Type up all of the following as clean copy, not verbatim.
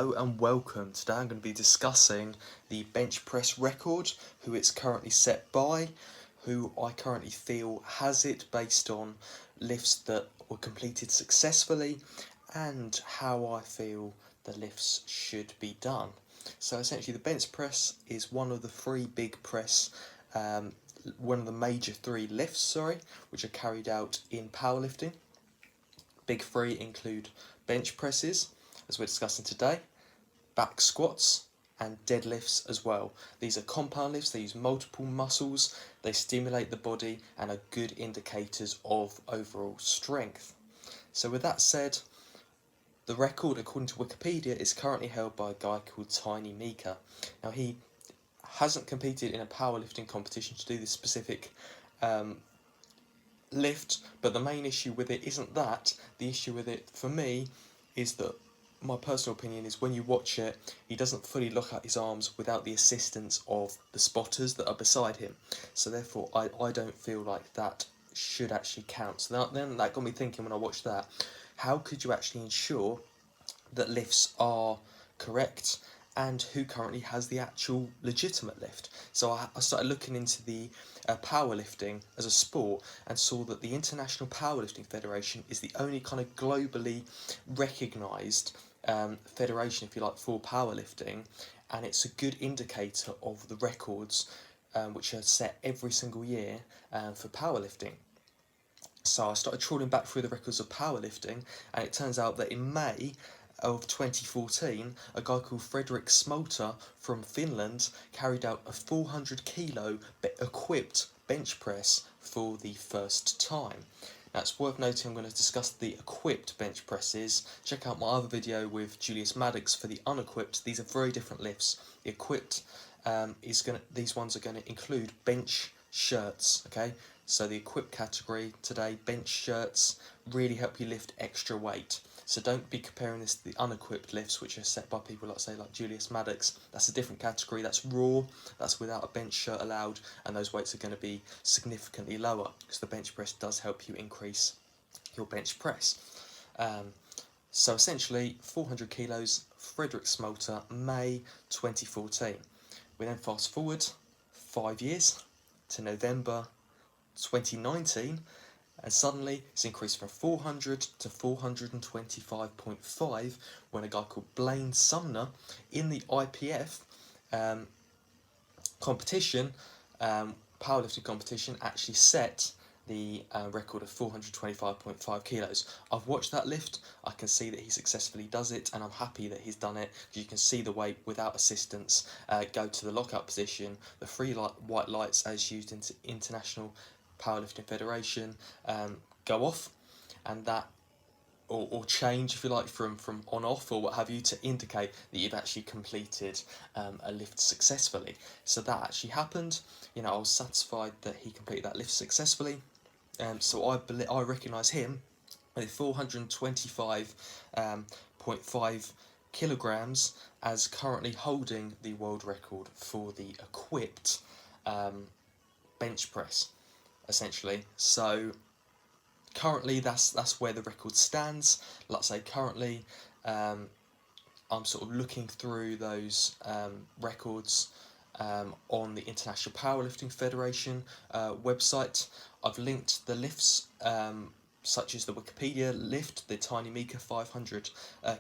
Hello and welcome. Today I'm going to be discussing the bench press record, who it's currently set by, who I currently feel has it based on lifts that were completed successfully, and how I feel the lifts should be done. So essentially the bench press is one of the three big press, one of the major three lifts, which are carried out in powerlifting. Big three include bench presses, as we're discussing today, back squats, and deadlifts as well. These are compound lifts, they use multiple muscles, they stimulate the body and are good indicators of overall strength. So with that said, the record according to Wikipedia is currently held by a guy called Tiny Meeker. Now he hasn't competed in a powerlifting competition to do this specific lift, but the main issue with it isn't that. The issue with it for me is that my personal opinion is when you watch it, he doesn't fully look at his arms without the assistance of the spotters that are beside him. So therefore I don't feel like that should actually count. So then that got me thinking when I watched that, how could you actually ensure that lifts are correct and who currently has the actual legitimate lift? So I started looking into the powerlifting as a sport and saw that the International Powerlifting Federation is the only kind of globally recognised federation, if you like, for powerlifting, and it's a good indicator of the records which are set every single year for powerlifting. So I started trawling back through the records of powerlifting, and it turns out that in May of 2014, a guy called Frederick Smolter from Finland carried out a 400 kilo equipped bench press for the first time. Now it's worth noting I'm going to discuss the equipped bench presses. Check out my other video with Julius Maddox for the unequipped. These are very different lifts. The equipped these ones are going to include bench shirts, okay? So the equipped category today, bench shirts, really help you lift extra weight. So don't be comparing this to the unequipped lifts, which are set by people like Julius Maddox. That's a different category. That's raw. That's without a bench shirt allowed, and those weights are going to be significantly lower because the bench press does help you increase your bench press. So essentially, 400 kilos, Frederick Smolter, May 2014. We then fast forward 5 years to November 2019. And suddenly it's increased from 400 to 425.5 when a guy called Blaine Sumner in the IPF competition, powerlifting competition, actually set the record of 425.5 kilos. I've watched that lift, I can see that he successfully does it, and I'm happy that he's done it. You can see the weight without assistance go to the lockout position, the three white lights as used in International Powerlifting Federation go off, and that or change, if you like, from on off or what have you, to indicate that you've actually completed a lift successfully. So that actually happened. You know, I was satisfied that he completed that lift successfully. So I recognise him with 425.5 kilograms as currently holding the world record for the equipped bench press, essentially. So currently that's where the record stands. Like I say, currently I'm sort of looking through those records on the International Powerlifting Federation website. I've linked the lifts such as the Wikipedia lift, the Tiny Meeker 500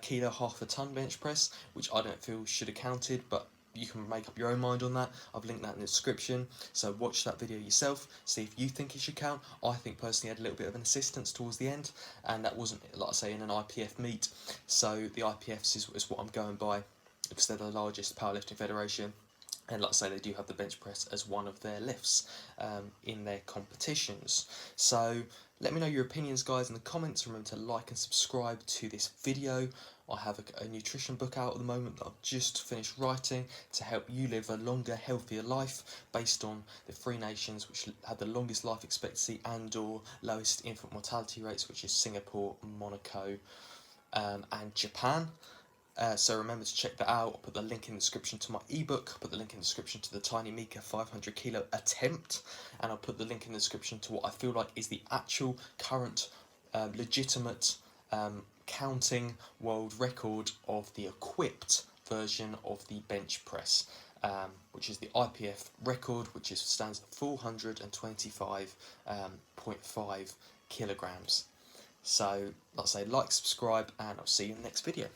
kilo half a ton bench press, which I don't feel should have counted, but you can make up your own mind on that. I've linked that in the description, so watch that video yourself, see if you think it should count. I think personally I had a little bit of an assistance towards the end, and that wasn't, like I say, in an IPF meet, so the IPFs is what I'm going by because they're the largest powerlifting federation. And like I say, they do have the bench press as one of their lifts in their competitions. So let me know your opinions, guys, in the comments. Remember to like and subscribe to this video. I have a nutrition book out at the moment that I've just finished writing to help you live a longer, healthier life based on the three nations which have the longest life expectancy and or lowest infant mortality rates, which is Singapore, Monaco, and Japan. So remember to check that out. I'll put the link in the description to my ebook, I'll put the link in the description to the Tiny Meeker 500 kilo attempt, and I'll put the link in the description to what I feel like is the actual current legitimate counting world record of the equipped version of the bench press, which is the IPF record, which stands at 425.5 kilograms. So, like I say, like, subscribe, and I'll see you in the next video.